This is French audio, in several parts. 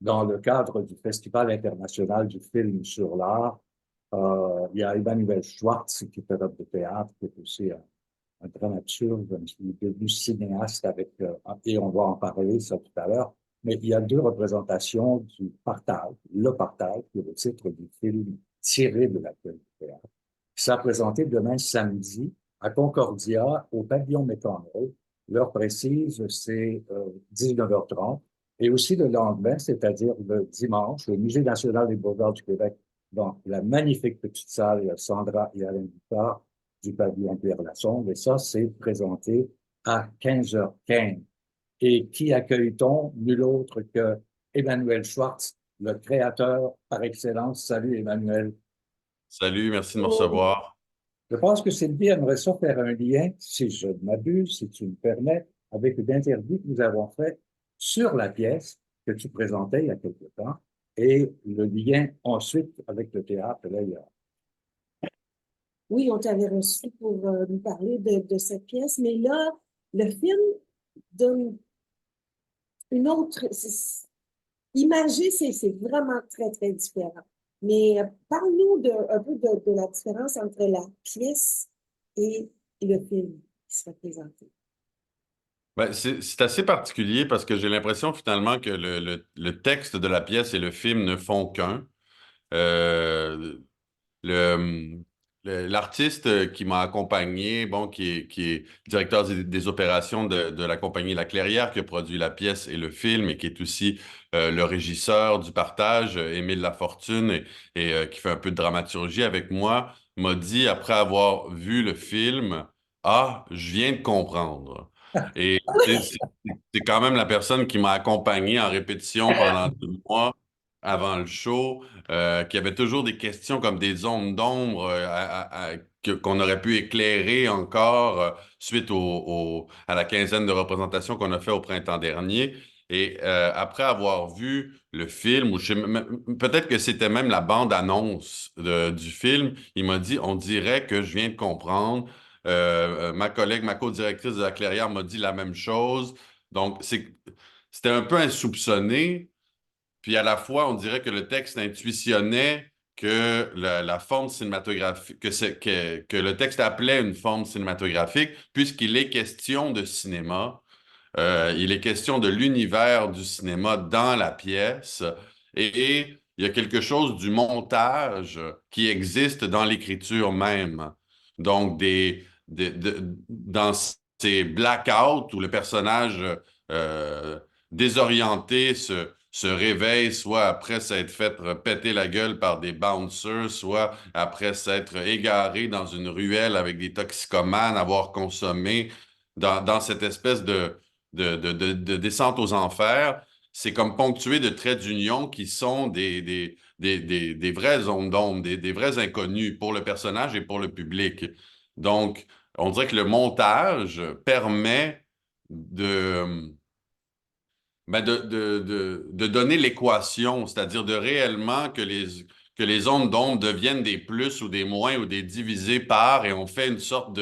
dans le cadre du Festival international du film sur l'art. Il y a Emmanuel Schwartz, qui est un homme de théâtre, qui est aussi un dramaturge, qui est devenu cinéaste avec, et on va en parler ça tout à l'heure. Mais il y a deux représentations du partage, le partage, qui est le titre du film tiré de la pièce de théâtre. Qui sera présenté demain samedi à Concordia, au pavillon Métronneau. L'heure précise, c'est 19h30. Et aussi le lendemain, c'est-à-dire le dimanche, au Musée national des beaux-arts du Québec, dans la magnifique petite salle Sandra et Alain Dupas du pavillon Pierre Lassonde. Et ça, c'est présenté à 15h15. Et qui accueille-t-on? Nul autre que Emmanuel Schwartz, le créateur par excellence. Salut Emmanuel. Salut, merci de me recevoir. Je pense que Sylvie aimerait ça faire un lien, si je ne m'abuse, si tu me permets, avec une interview que nous avons faite sur la pièce que tu présentais il y a quelque temps et le lien ensuite avec le théâtre. Là, il y a... Oui, on t'avait reçu pour nous parler de cette pièce, mais là, le film donne une autre... Imagé, c'est vraiment très, très différent. Mais parle-nous un peu de la différence entre la pièce et le film qui sera présenté. Ben, c'est assez particulier parce que j'ai l'impression finalement que le texte de la pièce et le film ne font qu'un. Euh, le, L'artiste qui m'a accompagné, bon, qui est directeur des opérations de la compagnie La Clairière, qui a produit la pièce et le film, et qui est aussi le régisseur du partage, Émile Lafortune, qui fait un peu de dramaturgie avec moi, m'a dit, après avoir vu le film, «Ah, je viens de comprendre.» Et c'est quand même la personne qui m'a accompagné en répétition pendant 2 mois avant le show, qu'il y avait toujours des questions comme des zones d'ombre qu'on aurait pu éclairer encore suite à la quinzaine de représentations qu'on a fait au printemps dernier. Et après avoir vu le film, ou peut-être que c'était même la bande-annonce du film, il m'a dit, on dirait que je viens de comprendre. Ma collègue, ma co-directrice de la Clairière m'a dit la même chose. Donc, c'était un peu insoupçonné. Puis à la fois, on dirait que le texte intuitionnait que la forme cinématographique, que le texte appelait une forme cinématographique, puisqu'il est question de cinéma. Il est question de l'univers du cinéma dans la pièce. Et il y a quelque chose du montage qui existe dans l'écriture même. Donc, dans ces blackouts où le personnage euh, désorienté se réveille, soit après s'être fait péter la gueule par des bouncers, soit après s'être égaré dans une ruelle avec des toxicomanes, avoir consommé dans cette espèce de descente aux enfers. C'est comme ponctué de traits d'union qui sont des vraies zones d'ombre, des vrais inconnus pour le personnage et pour le public. Donc, on dirait que le montage permet de, de donner l'équation, c'est-à-dire de réellement que les zones d'ombre deviennent des plus ou des moins ou des divisés par, et on fait une sorte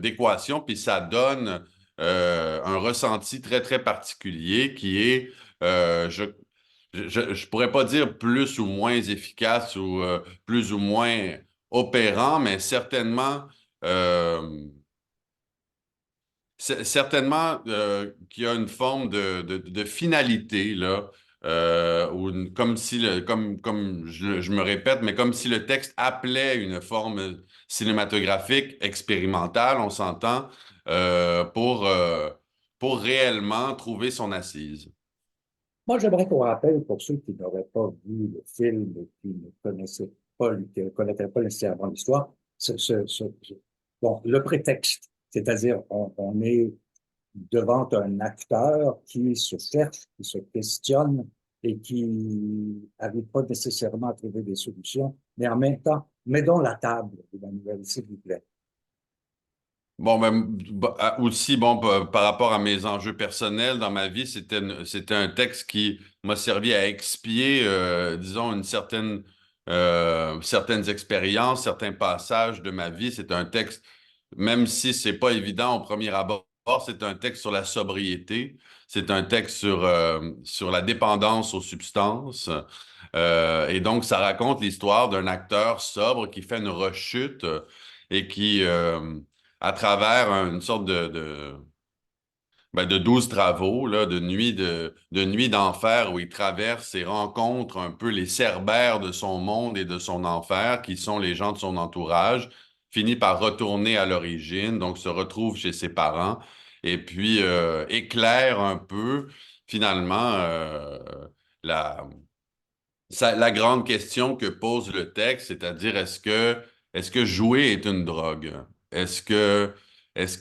d'équation, puis ça donne un ressenti très, très particulier qui est, je pourrais pas dire plus ou moins efficace ou plus ou moins opérant, mais certainement certainement qu'il y a une forme de finalité, là, comme si, comme je me répète, mais comme si le texte appelait une forme cinématographique expérimentale, on s'entend, pour réellement trouver son assise. Moi, j'aimerais qu'on rappelle pour ceux qui n'auraient pas vu le film et qui ne connaissaient pas, qui ne connaîtraient pas nécessairement l'histoire, bon, le prétexte, c'est-à-dire on est devant un acteur qui se cherche, qui se questionne et qui n'arrive pas nécessairement à trouver des solutions, mais en même temps, mettons la table, Emmanuel, s'il vous plaît. Bon, ben, aussi, bon, par rapport à mes enjeux personnels dans ma vie, c'était un texte qui m'a servi à expier, disons, certaines expériences, certains passages de ma vie. C'est un texte, même si c'est pas évident au premier abord c'est un texte sur la sobriété, c'est un texte sur la dépendance aux substances. Et donc, ça raconte l'histoire d'un acteur sobre qui fait une rechute et qui, à travers une sorte de 12 travaux, là, de nuit d'enfer où il traverse et rencontre un peu les cerbères de son monde et de son enfer, qui sont les gens de son entourage, finit par retourner à l'origine, donc se retrouve chez ses parents, et puis éclaire un peu, finalement, la, la grande question que pose le texte, c'est-à-dire est-ce que jouer est une drogue? Est-ce que, est-ce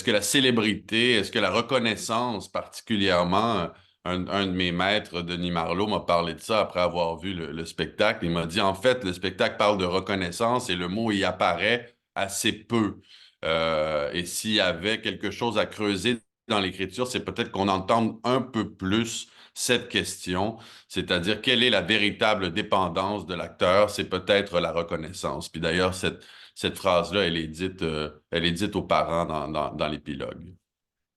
que la célébrité, est-ce que la reconnaissance particulièrement, un de mes maîtres, Denis Marleau, m'a parlé de ça après avoir vu le spectacle. Il m'a dit, en fait, le spectacle parle de reconnaissance et le mot y apparaît assez peu. Et s'il y avait quelque chose à creuser dans l'écriture, c'est peut-être qu'on entende un peu plus cette question, c'est-à-dire quelle est la véritable dépendance de l'acteur, c'est peut-être la reconnaissance. Puis d'ailleurs, cette phrase-là, elle est dite aux parents dans l'épilogue.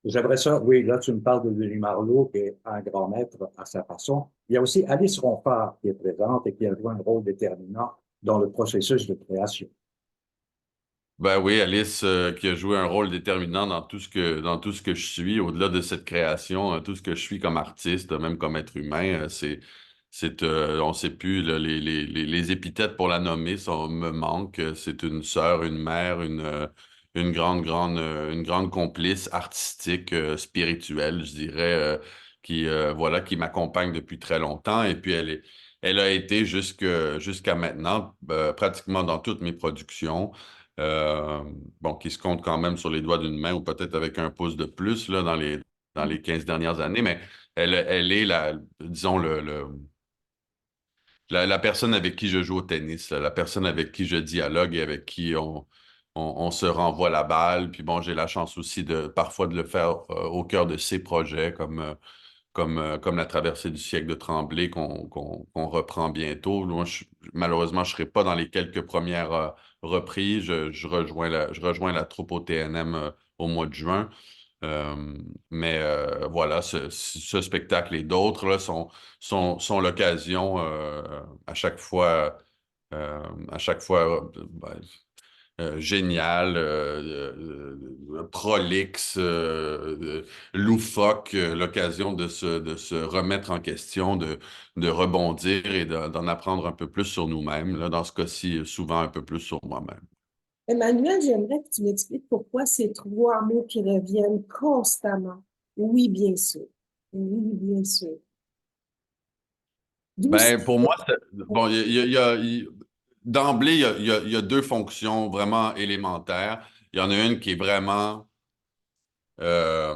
J'aimerais ça, oui, là, tu me parles de Denis Marleau, qui est un grand maître à sa façon. Il y a aussi Alice Rompart qui est présente et qui a joué un rôle déterminant dans le processus de création. Ben oui, Alice, qui a joué un rôle déterminant dans tout ce que je suis, au-delà de cette création, tout ce que je suis comme artiste, même comme être humain, on ne sait plus, là, les épithètes pour la nommer, ça me manque. C'est une sœur, une mère, une grande complice artistique, spirituelle, je dirais, voilà, qui m'accompagne depuis très longtemps. Et puis elle a été jusqu'à maintenant, pratiquement dans toutes mes productions. Euh, bon, qui se compte quand même sur les doigts d'une main ou peut-être avec un pouce de plus là, dans les 15 dernières années, mais elle est disons, la personne avec qui je joue au tennis, là, la personne avec qui je dialogue et avec qui on se renvoie la balle. Puis bon, j'ai la chance aussi parfois de le faire au cœur de ses projets, comme la traversée du siècle de Tremblay qu'on reprend bientôt. Moi, malheureusement, je ne serai pas dans les quelques premières reprises. Je rejoins la troupe au TNM au mois de juin. Mais voilà, ce spectacle et d'autres là, sont l'occasion à chaque fois génial, prolixe, loufoque, l'occasion de se remettre en question, de rebondir et d'en apprendre un peu plus sur nous-mêmes. Là, dans ce cas-ci, souvent un peu plus sur moi-même. Emmanuel, j'aimerais que tu m'expliques pourquoi ces trois mots qui reviennent constamment. Oui, bien sûr. Oui, bien sûr. D'où Ben, pour moi, ça- bon, d'emblée, il y a deux fonctions vraiment élémentaires. Il y en a une qui est vraiment euh,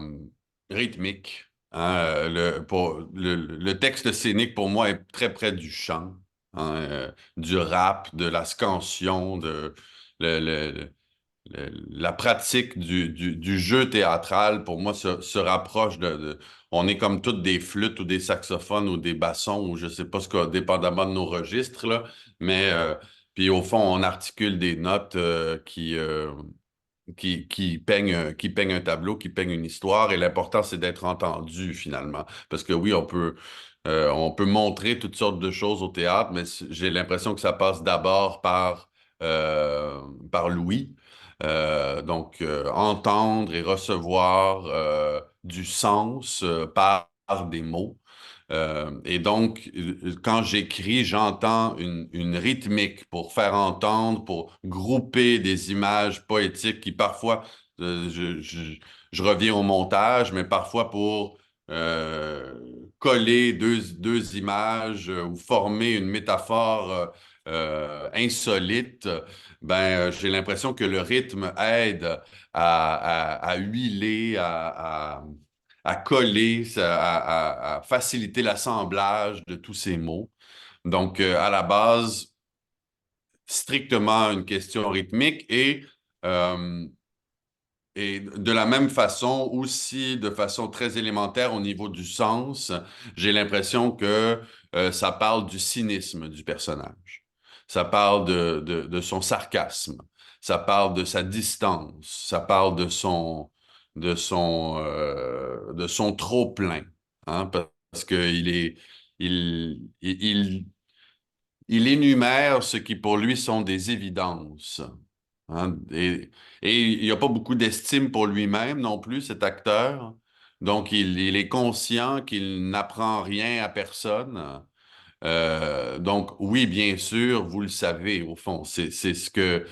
rythmique. Hein. Le texte scénique, pour moi, est très près du chant, hein, du rap, de la scansion, le- le- la pratique du jeu théâtral, pour moi, se rapproche on est comme toutes des flûtes ou des saxophones ou des bassons ou je sais pas ce que, dépendamment de nos registres, là, mais puis au fond, on articule des notes qui peignent un tableau, qui peignent une histoire, et l'important, c'est d'être entendu finalement. Parce que oui, on peut montrer toutes sortes de choses au théâtre, mais j'ai l'impression que ça passe d'abord par l'ouïe. Donc, entendre et recevoir du sens par des mots. Et donc, quand j'écris, j'entends une rythmique pour faire entendre, pour grouper des images poétiques qui parfois, je reviens au montage, mais parfois pour euh, coller deux images ou former une métaphore insolite, j'ai l'impression que le rythme aide à huiler, à coller, à faciliter l'assemblage de tous ces mots. Donc, à la base, strictement une question rythmique euh, et de la même façon, aussi de façon très élémentaire au niveau du sens, j'ai l'impression que ça parle du cynisme du personnage. Ça parle de son sarcasme. Ça parle de sa distance. Ça parle de son trop-plein, hein, parce qu'il est, il énumère ce qui pour lui sont des évidences. Hein, et il n'y a pas beaucoup d'estime pour lui-même non plus, cet acteur. Donc, il est conscient qu'il n'apprend rien à personne. Donc, oui, bien sûr, vous le savez, au fond, c'est ce que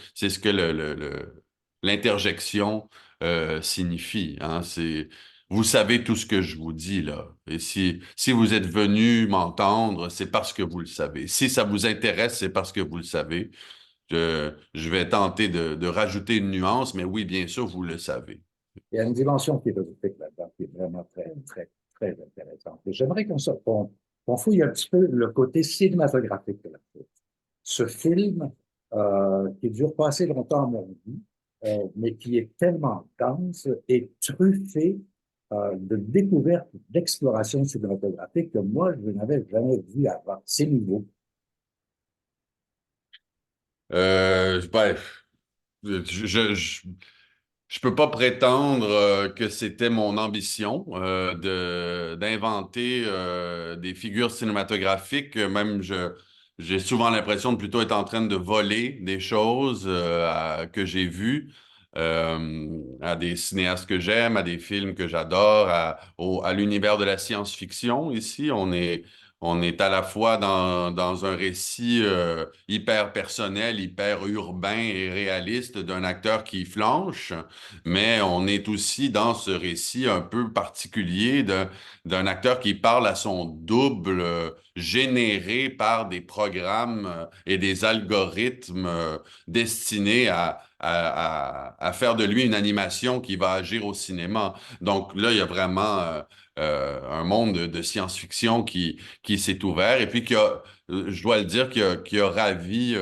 l'interjection signifie. Hein, vous savez tout ce que je vous dis là. Et si vous êtes venu m'entendre, c'est parce que vous le savez. Si ça vous intéresse, c'est parce que vous le savez. Je vais tenter de rajouter une nuance, mais oui, bien sûr, vous le savez. Il y a une dimension philosophique là-dedans qui est vraiment très, très, très intéressante. Et j'aimerais qu'on fouille un petit peu le côté cinématographique de la chose. Ce film, qui dure pas assez longtemps à mon goût, mais qui est tellement dense et truffé de découvertes, d'exploration cinématographique que moi, je n'avais jamais vu avant. C'est nouveau. Bref, je peux pas prétendre que c'était mon ambition d'inventer des figures cinématographiques. Même j'ai souvent l'impression de plutôt être en train de voler des choses que j'ai vues à des cinéastes que j'aime, à des films que j'adore, à l'univers de la science-fiction. Ici, on est à la fois dans un récit hyper personnel, hyper urbain et réaliste d'un acteur qui flanche, mais on est aussi dans ce récit un peu particulier d'un acteur qui parle à son double, généré par des programmes et des algorithmes destinés à faire de lui une animation qui va agir au cinéma. Donc là, il y a vraiment un monde de science-fiction qui s'est ouvert et puis je dois le dire, qui a ravi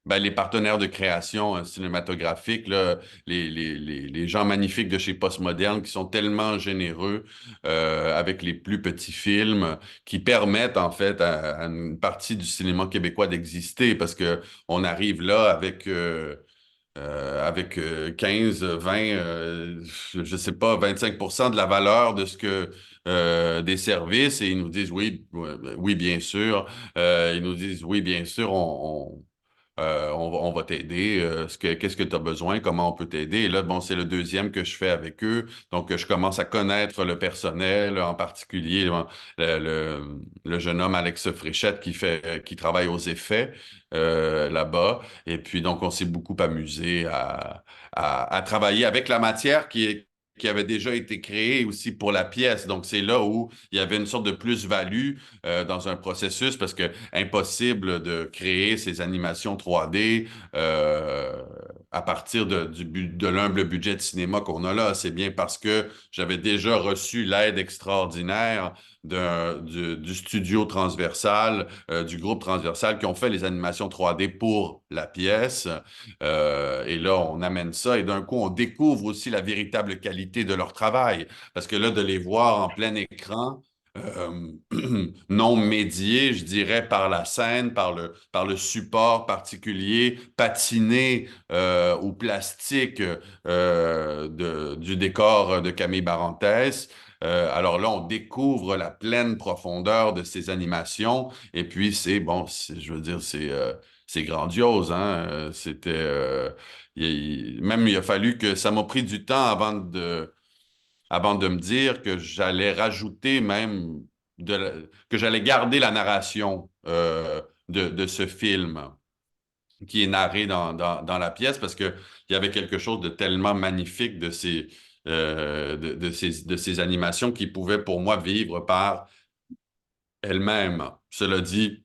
ben, les partenaires de création cinématographique, là, les gens magnifiques de chez Postmoderne qui sont tellement généreux avec les plus petits films qui permettent en fait à une partie du cinéma québécois d'exister parce que on arrive là avec 15, 20, je sais pas, 25% de la valeur de ce que des services et ils nous disent oui, oui, bien sûr. Ils nous disent oui, bien sûr, on va t'aider. Qu'est-ce que tu as besoin? Comment on peut t'aider? Et là, bon, c'est le deuxième que je fais avec eux. Donc, je commence à connaître le personnel, en particulier le jeune homme Alex Fréchette qui travaille aux effets là-bas. Et puis, donc, on s'est beaucoup amusé à travailler avec la matière qui avait déjà été créée aussi pour la pièce. Donc, c'est là où il y avait une sorte de plus-value dans un processus parce que impossible de créer ces animations 3D à partir de l'humble budget de cinéma qu'on a là. C'est bien parce que j'avais déjà reçu l'aide extraordinaire du studio transversal, du groupe transversal qui ont fait les animations 3D pour la pièce. Et là, on amène ça et d'un coup, on découvre aussi la véritable qualité de leur travail. Parce que là, de les voir en plein écran, euh, non médié, je dirais, par la scène, par le support particulier, patiné ou plastique du décor de Camille Barantès. Alors là, on découvre la pleine profondeur de ces animations. Et puis, bon, je veux dire, c'est grandiose, hein? Même il a fallu que ça m'a pris du temps avant de me dire que j'allais rajouter même que j'allais garder la narration de ce film qui est narré dans la pièce parce qu'il y avait quelque chose de tellement magnifique de ces animations qui pouvaient pour moi vivre par elles-mêmes. Cela dit,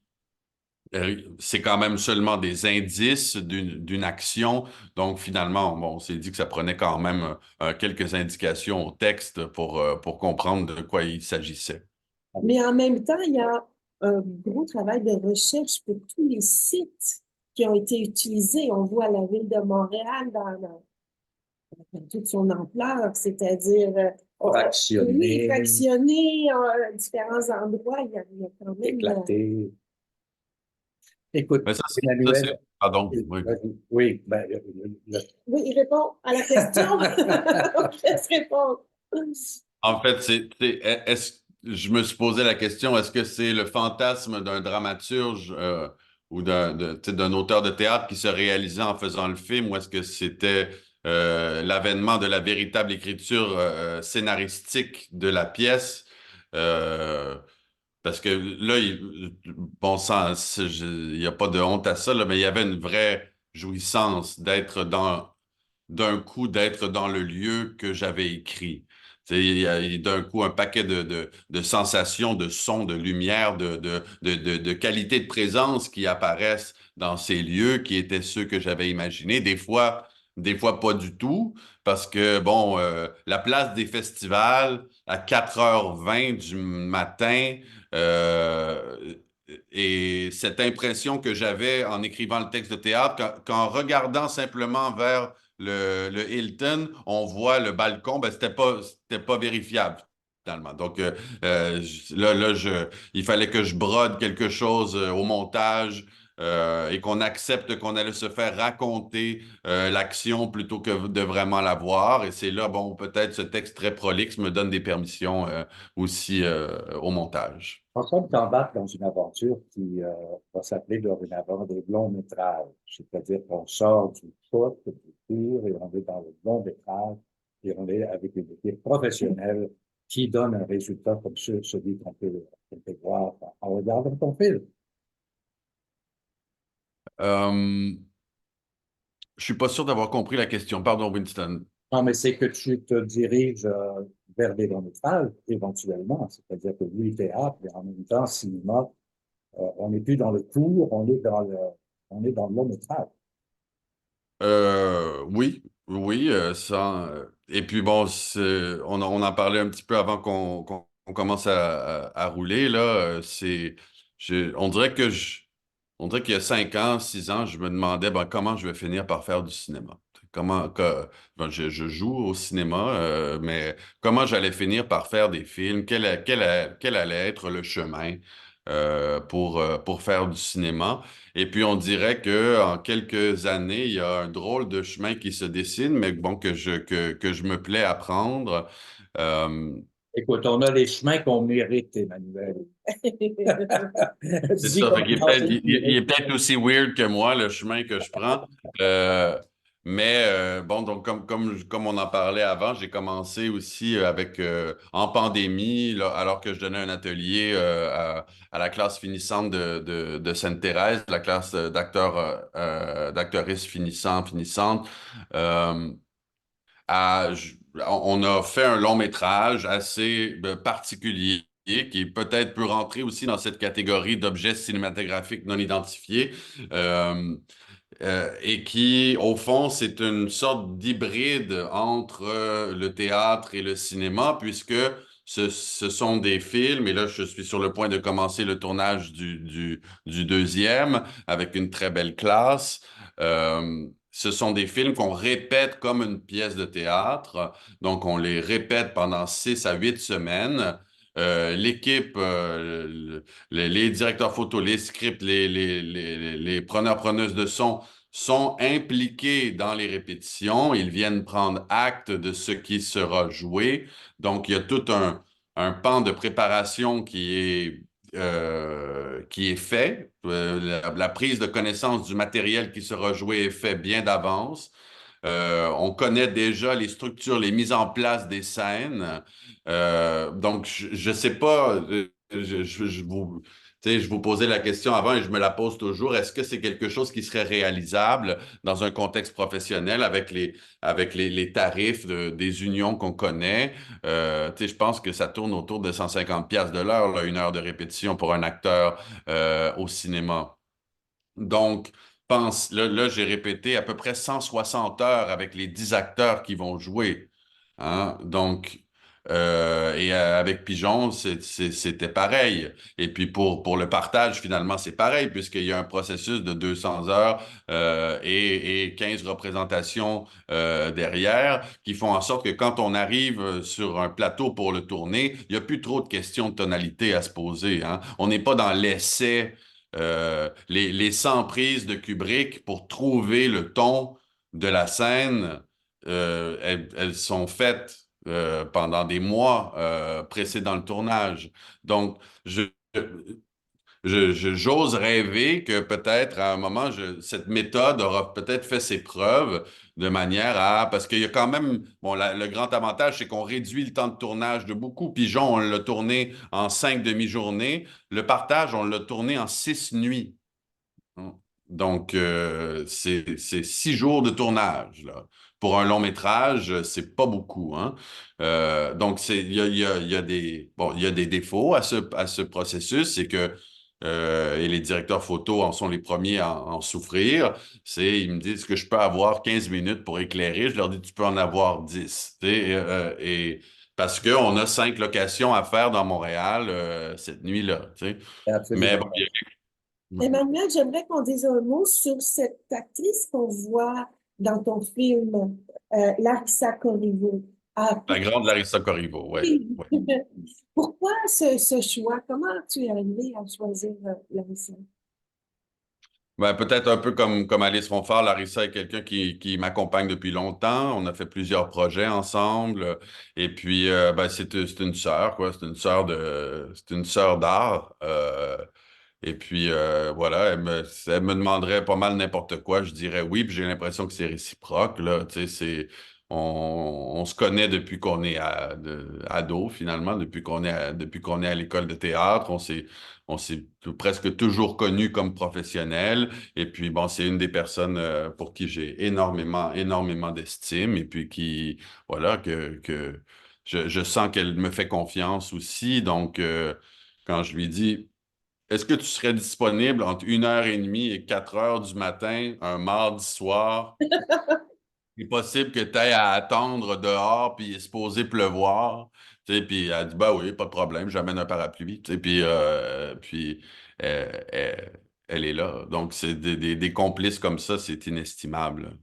c'est quand même seulement des indices d'une action. Donc, finalement, bon, on s'est dit que ça prenait quand même quelques indications au texte pour comprendre de quoi il s'agissait. Mais en même temps, il y a un gros travail de recherche pour tous les sites qui ont été utilisés. On voit la ville de Montréal dans toute son ampleur, c'est-à-dire Fractionné, fractionné différents endroits. Il y a quand même éclaté. Écoute, Mais ça, Emmanuel, pardon, oui. oui, ben, Oui, il répond à la question. Laisse répondre. En fait, je me suis posé la question, est-ce que c'est le fantasme d'un dramaturge ou tu sais, d'un auteur de théâtre qui se réalisait en faisant le film, ou est-ce que c'était l'avènement de la véritable écriture scénaristique de la pièce? Euh, Parce que là, bon sang, il n'y a pas de honte à ça, là, mais il y avait une vraie jouissance d'un coup, d'être dans le lieu que j'avais écrit. Tu sais, il y a d'un coup un paquet de sensations, de sons, de lumière, de qualité de présence qui apparaissent dans ces lieux qui étaient ceux que j'avais imaginés. Des fois pas du tout, parce que, bon, la place des festivals à 4h20 du matin, euh, et cette impression que j'avais en écrivant le texte de théâtre, qu'en regardant simplement vers le Hilton, on voit le balcon, ben, c'était pas vérifiable finalement. Donc il fallait que je brode quelque chose au montage et qu'on accepte qu'on allait se faire raconter l'action plutôt que de vraiment la voir. Et c'est là, bon, peut-être ce texte très prolixe me donne des permissions aussi au montage. en train de t'embarques dans une aventure qui va s'appeler dorénavant des longs métrages. C'est-à-dire qu'on sort du court, du court, et on est dans le long métrage, et on est avec une équipe professionnelle qui donne un résultat comme celui qu'on peut voir en regardant ton film. Euh, je suis pas sûr d'avoir compris la question. Pardon, Winston. Non, mais c'est que tu te diriges vers des longs métrages éventuellement. C'est-à-dire que oui, théâtre, mais en même temps, cinéma, on n'est plus dans le court, on est dans le long métrage. Oui, oui, et puis bon, on en parlait un petit peu avant qu'on commence à rouler, là. On dirait on dirait qu'il y a 5 ans, 6 ans, je me demandais ben, comment je vais finir par faire du cinéma. Ben, je joue au cinéma, mais comment j'allais finir par faire des films, quel allait être le chemin pour faire du cinéma. Et puis on dirait que en quelques années, il y a un drôle de chemin qui se dessine, mais bon, que je me plais à prendre. Euh, Écoute, on a les chemins qu'on mérite, Emmanuel. C'est Dis ça. Fait comme qu'il est dans peut-être, une il est peut-être aussi weird que moi, le chemin que je prends. Euh, mais bon, donc comme on en parlait avant, j'ai commencé aussi en pandémie, là, alors que je donnais un atelier à la classe finissante de Sainte-Thérèse, la classe d'acteuristes finissantes. Euh, on a fait un long métrage assez particulier qui peut-être peut rentrer aussi dans cette catégorie d'objets cinématographiques non identifiés euh, et qui, au fond, c'est une sorte d'hybride entre le théâtre et le cinéma puisque ce sont des films, et là, je suis sur le point de commencer le tournage du deuxième avec une très belle classe. Ce sont des films qu'on répète comme une pièce de théâtre. Donc, on les répète pendant 6 à 8 semaines. L'équipe, les directeurs photo, les scripts, les preneurs-preneuses de son sont impliqués dans les répétitions. Ils viennent prendre acte de ce qui sera joué. Donc, il y a tout un pan de préparation qui est fait. La prise de connaissance du matériel qui sera joué est fait bien d'avance. On connaît déjà les structures, les mises en place des scènes. Donc, je sais pas, tu sais, je vous posais la question avant et je me la pose toujours. Est-ce que c'est quelque chose qui serait réalisable dans un contexte professionnel avec les tarifs des unions qu'on connaît? Tu sais, je pense que ça tourne autour de 150 pièces de l'heure, là, 1 heure de répétition pour un acteur au cinéma. Donc, là, j'ai répété à peu près 160 heures avec les 10 acteurs qui vont jouer. Hein? Donc, avec Pigeon, c'était pareil. Et puis pour le partage, finalement, c'est pareil, puisqu'il y a un processus de 200 heures et 15 représentations derrière, qui font en sorte que quand on arrive sur un plateau pour le tourner, il n'y a plus trop de questions de tonalité à se poser. Hein? On n'est pas dans l'essai les 100 prises de Kubrick pour trouver le ton de la scène, elles sont faites pendant des mois précédant le tournage. Donc, j'ose rêver que peut-être à un moment, cette méthode aura peut-être fait ses preuves de manière à... Parce qu'il y a quand même... Bon, le grand avantage, c'est qu'on réduit le temps de tournage de beaucoup. Pigeon, on l'a tourné en 5 demi-journées. Le partage, on l'a tourné en 6 nuits. Donc, c'est 6 jours de tournage, là. Pour un long métrage, c'est pas beaucoup, hein. Donc, il y a des, bon, il y a des défauts à ce processus, c'est que, et les directeurs photo en sont les premiers à en souffrir, ils me disent que je peux avoir 15 minutes pour éclairer, je leur dis, tu peux en avoir 10, tu sais, et parce qu'on a 5 locations à faire dans Montréal cette nuit-là, tu sais. Mais bon, Absolument. Emmanuel, j'aimerais qu'on dise un mot sur cette actrice qu'on voit dans ton film, Larissa Corriveau. Ah, la grande Larissa Corriveau, oui. Ouais. pourquoi ce choix? Comment tu es arrivé à choisir Larissa? Ben, peut-être un peu comme Alice Ronfort, Larissa est quelqu'un qui m'accompagne depuis longtemps. On a fait plusieurs projets ensemble. Et puis, ben, c'est une sœur, quoi. C'est une sœur d'art. Et puis, voilà, elle me demanderait pas mal n'importe quoi. Je dirais oui, puis j'ai l'impression que c'est réciproque, là. Tu sais, on se connaît depuis qu'on est ado, finalement, depuis qu'on est à l'école de théâtre. On s'est presque toujours connus comme professionnels. Et puis, bon, c'est une des personnes pour qui j'ai énormément d'estime. Et puis, voilà, que je sens qu'elle me fait confiance aussi. Donc, quand je lui dis, est-ce que tu serais disponible entre 1h30 et 4h du matin, un mardi soir? C'est possible que tu aies à attendre dehors, puis il est supposé pleuvoir. Tu sais, puis elle dit, bah oui, pas de problème, j'amène un parapluie. Tu sais, puis elle est là. Donc, c'est des complices comme ça, c'est inestimable.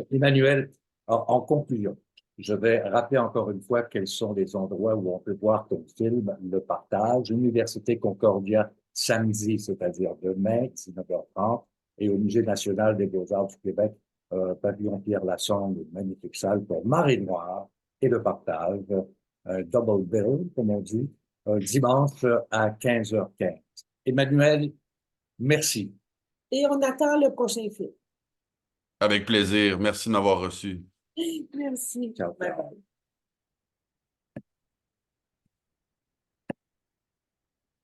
Emmanuel, en conclusion, je vais rappeler encore une fois quels sont les endroits où on peut voir ton film, Le Partage, Université Concordia, samedi, c'est-à-dire demain, 19h30, et au Musée national des beaux-arts du Québec, pavillon Pierre-Lassonde, une magnifique salle pour Marée Noire et Le Partage, double bill, comme on dit, dimanche à 15h15. Emmanuel, merci. Et on attend le prochain film. Avec plaisir. Merci de m'avoir reçu. Merci. Ciao. Bye bye.